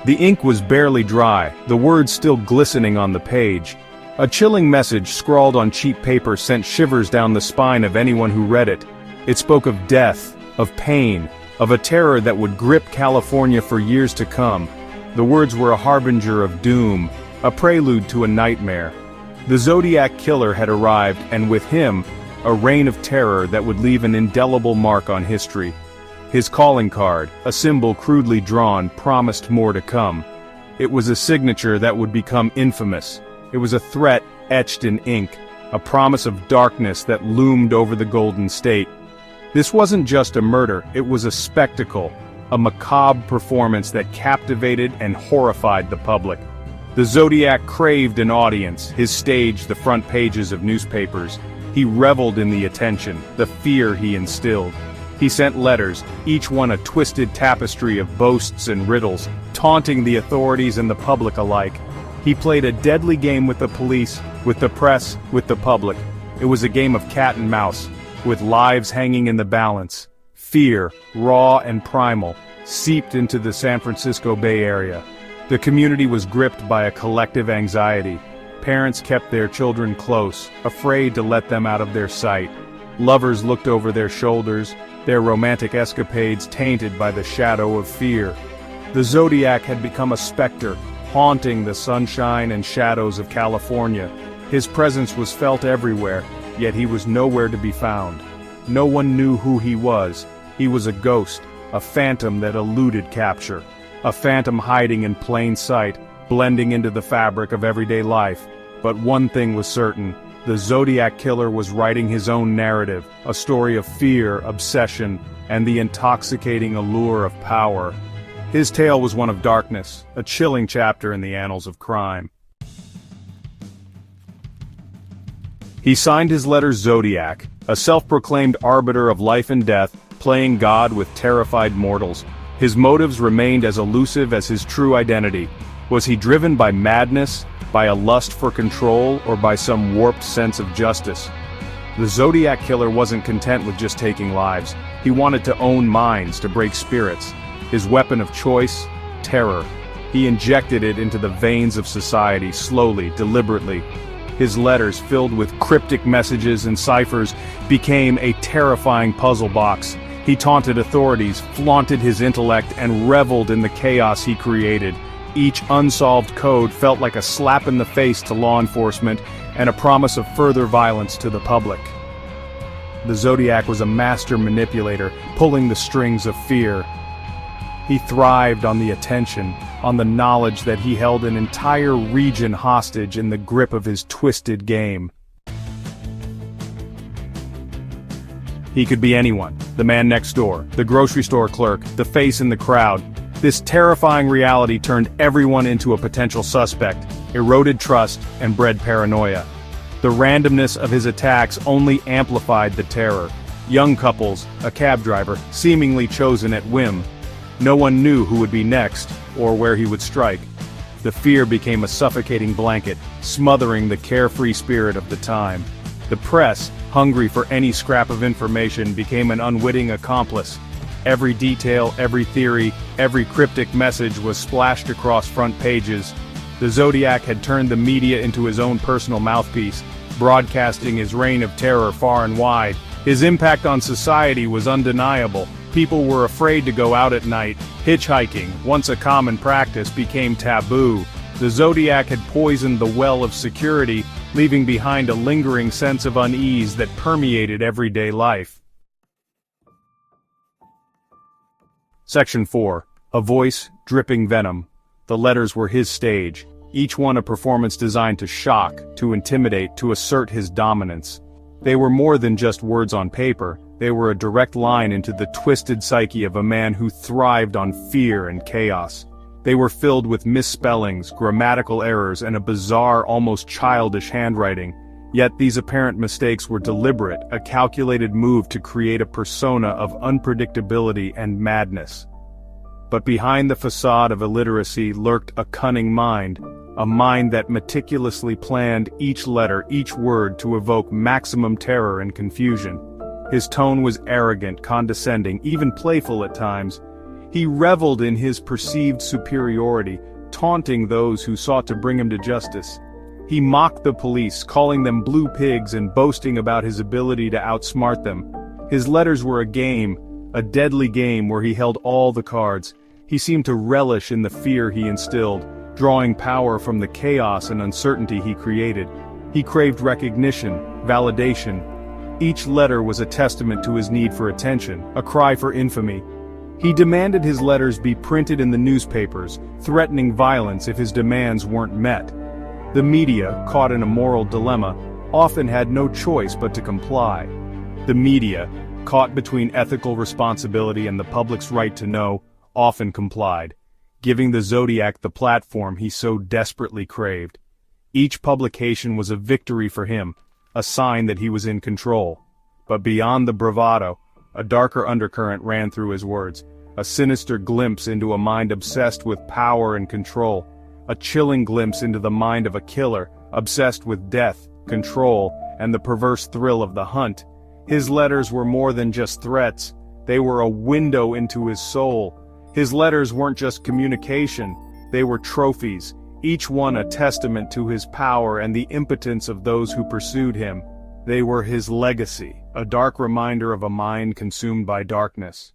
The ink was barely dry, the words still glistening on the page. A chilling message scrawled on cheap paper sent shivers down the spine of anyone who read it. It spoke of death, of pain, of a terror that would grip California for years to come. The words were a harbinger of doom, a prelude to a nightmare. The Zodiac Killer had arrived, and with him, a reign of terror that would leave an indelible mark on history. His calling card, a symbol crudely drawn, promised more to come. It was a signature that would become infamous. It was a threat etched in ink, a promise of darkness that loomed over the Golden State. This wasn't just a murder, it was a spectacle, a macabre performance that captivated and horrified the public. The Zodiac craved an audience, his stage the front pages of newspapers. He reveled in the attention, the fear he instilled. He sent letters, each one a twisted tapestry of boasts and riddles, taunting the authorities and the public alike. He played a deadly game with the police, with the press, with the public. It was a game of cat and mouse, with lives hanging in the balance. Fear, raw and primal, seeped into the San Francisco Bay Area. The community was gripped by a collective anxiety. Parents kept their children close, afraid to let them out of their sight. Lovers looked over their shoulders, their romantic escapades tainted by the shadow of fear. The Zodiac had become a specter, haunting the sunshine and shadows of California. His presence was felt everywhere, yet he was nowhere to be found. No one knew who he was. He was a ghost, a phantom that eluded capture. A phantom hiding in plain sight, blending into the fabric of everyday life. But one thing was certain, the Zodiac Killer was writing his own narrative, a story of fear, obsession, and the intoxicating allure of power. His tale was one of darkness, a chilling chapter in the annals of crime. He signed his letters Zodiac, a self-proclaimed arbiter of life and death, playing God with terrified mortals. His motives remained as elusive as his true identity. Was he driven by madness, by a lust for control, or by some warped sense of justice? The Zodiac Killer wasn't content with just taking lives. He wanted to own minds, to break spirits. His weapon of choice? Terror. He injected it into the veins of society, slowly, deliberately. His letters, filled with cryptic messages and ciphers, became a terrifying puzzle box. He taunted authorities, flaunted his intellect, and reveled in the chaos he created. Each unsolved code felt like a slap in the face to law enforcement and a promise of further violence to the public. The Zodiac was a master manipulator, pulling the strings of fear. He thrived on the attention, on the knowledge that he held an entire region hostage in the grip of his twisted game. He could be anyone, the man next door, the grocery store clerk, the face in the crowd. This terrifying reality turned everyone into a potential suspect, eroded trust, and bred paranoia. The randomness of his attacks only amplified the terror. Young couples, a cab driver, seemingly chosen at whim. No one knew who would be next, or where he would strike. The fear became a suffocating blanket, smothering the carefree spirit of the time. The press, hungry for any scrap of information, became an unwitting accomplice. Every detail, every theory, every cryptic message was splashed across front pages. The Zodiac had turned the media into his own personal mouthpiece, broadcasting his reign of terror far and wide. His impact on society was undeniable. People were afraid to go out at night. Hitchhiking, once a common practice, became taboo. The Zodiac had poisoned the well of security, leaving behind a lingering sense of unease that permeated everyday life. Section 4. A voice, dripping venom. The letters were his stage, each one a performance designed to shock, to intimidate, to assert his dominance. They were more than just words on paper, they were a direct line into the twisted psyche of a man who thrived on fear and chaos. They were filled with misspellings, grammatical errors, and a bizarre, almost childish handwriting. Yet these apparent mistakes were deliberate, a calculated move to create a persona of unpredictability and madness. But behind the facade of illiteracy lurked a cunning mind, a mind that meticulously planned each letter, each word to evoke maximum terror and confusion. His tone was arrogant, condescending, even playful at times. He reveled in his perceived superiority, taunting those who sought to bring him to justice. He mocked the police, calling them blue pigs and boasting about his ability to outsmart them. His letters were a game, a deadly game where he held all the cards. He seemed to relish in the fear he instilled, drawing power from the chaos and uncertainty he created. He craved recognition, validation. Each letter was a testament to his need for attention, a cry for infamy. He demanded his letters be printed in the newspapers, threatening violence if his demands weren't met. The media, caught in a moral dilemma, often had no choice but to comply. The media, caught between ethical responsibility and the public's right to know, often complied, giving the Zodiac the platform he so desperately craved. Each publication was a victory for him, a sign that he was in control. But beyond the bravado, a darker undercurrent ran through his words, a sinister glimpse into a mind obsessed with power and control, a chilling glimpse into the mind of a killer, obsessed with death, control, and the perverse thrill of the hunt. His letters were more than just threats, they were a window into his soul. His letters weren't just communication, they were trophies, each one a testament to his power and the impotence of those who pursued him. They were his legacy, a dark reminder of a mind consumed by darkness.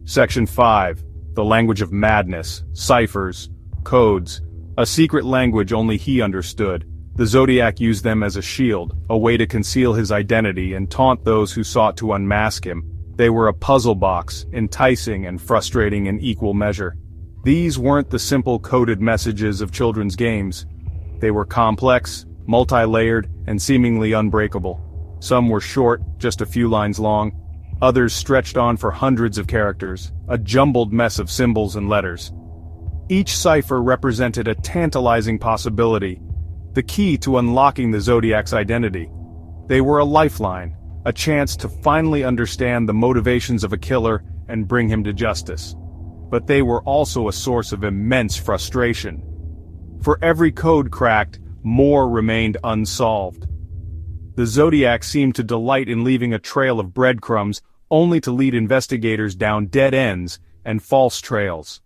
Section 5. The language of madness, ciphers, codes, a secret language only he understood. The Zodiac used them as a shield, a way to conceal his identity and taunt those who sought to unmask him. They were a puzzle box, enticing and frustrating in equal measure. These weren't the simple coded messages of children's games. They were complex, multi-layered, and seemingly unbreakable. Some were short, just a few lines long. Others stretched on for hundreds of characters, a jumbled mess of symbols and letters. Each cipher represented a tantalizing possibility, the key to unlocking the Zodiac's identity. They were a lifeline, a chance to finally understand the motivations of a killer and bring him to justice. But they were also a source of immense frustration. For every code cracked, more remained unsolved. The Zodiac seemed to delight in leaving a trail of breadcrumbs, only to lead investigators down dead ends and false trails.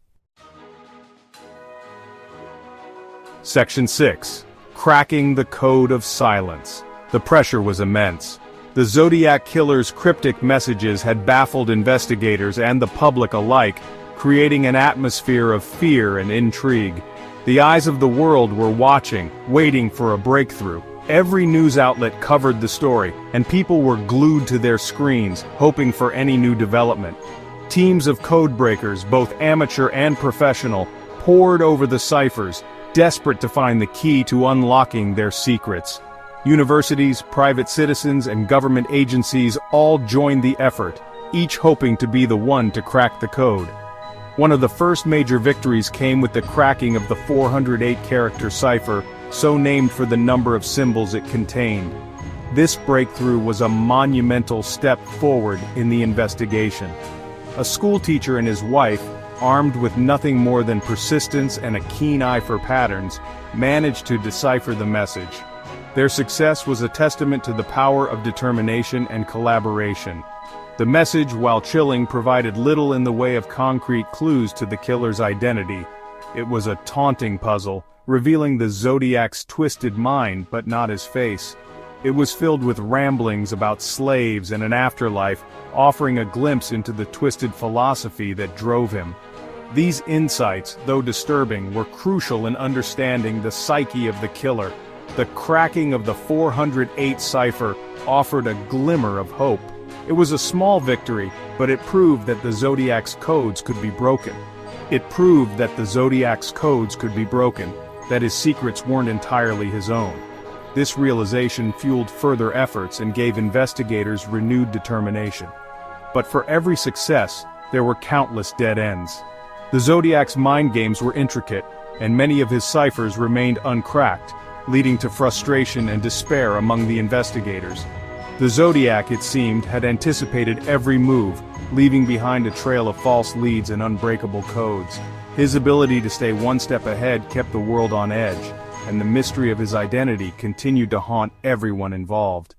Section 6. Cracking the Code of Silence. The pressure was immense. The Zodiac Killer's cryptic messages had baffled investigators and the public alike, creating an atmosphere of fear and intrigue. The eyes of the world were watching, waiting for a breakthrough. Every news outlet covered the story, and people were glued to their screens, hoping for any new development. Teams of code breakers, both amateur and professional, poured over the ciphers, desperate to find the key to unlocking their secrets. Universities, private citizens, and government agencies all joined the effort, each hoping to be the one to crack the code. One of the first major victories came with the cracking of the 408-character cipher, so named for the number of symbols it contained. This breakthrough was a monumental step forward in the investigation. A schoolteacher and his wife, armed with nothing more than persistence and a keen eye for patterns, managed to decipher the message. Their success was a testament to the power of determination and collaboration. The message, while chilling, provided little in the way of concrete clues to the killer's identity. It was a taunting puzzle, revealing the Zodiac's twisted mind but not his face. It was filled with ramblings about slaves and an afterlife, offering a glimpse into the twisted philosophy that drove him. These insights, though disturbing, were crucial in understanding the psyche of the killer. The cracking of the 408 cipher offered a glimmer of hope. It was a small victory, but it proved that the Zodiac's codes could be broken. It proved that the Zodiac's codes could be broken, that his secrets weren't entirely his own. This realization fueled further efforts and gave investigators renewed determination. But for every success, there were countless dead ends. The Zodiac's mind games were intricate, and many of his ciphers remained uncracked, leading to frustration and despair among the investigators. The Zodiac, it seemed, had anticipated every move, leaving behind a trail of false leads and unbreakable codes. His ability to stay one step ahead kept the world on edge, and the mystery of his identity continued to haunt everyone involved.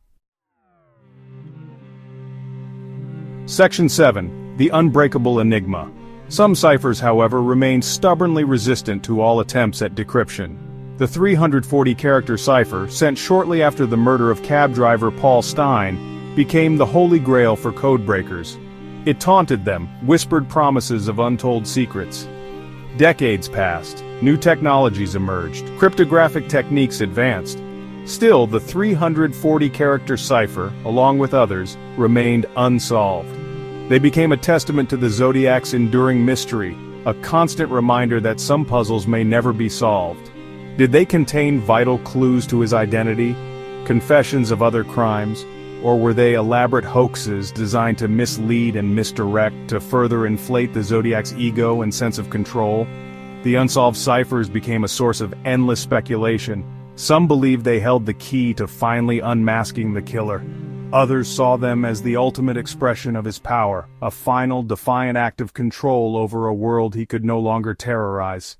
Section 7. The Unbreakable Enigma. Some ciphers, however, remain stubbornly resistant to all attempts at decryption. The 340-character cipher, sent shortly after the murder of cab driver Paul Stein, became the holy grail for codebreakers. It taunted them, whispered promises of untold secrets. Decades passed, new technologies emerged, cryptographic techniques advanced. Still, the 340-character cipher, along with others, remained unsolved. They became a testament to the Zodiac's enduring mystery, a constant reminder that some puzzles may never be solved. Did they contain vital clues to his identity, confessions of other crimes, or were they elaborate hoaxes designed to mislead and misdirect to further inflate the Zodiac's ego and sense of control? The unsolved ciphers became a source of endless speculation. Some believed they held the key to finally unmasking the killer. Others saw them as the ultimate expression of his power, a final, defiant act of control over a world he could no longer terrorize.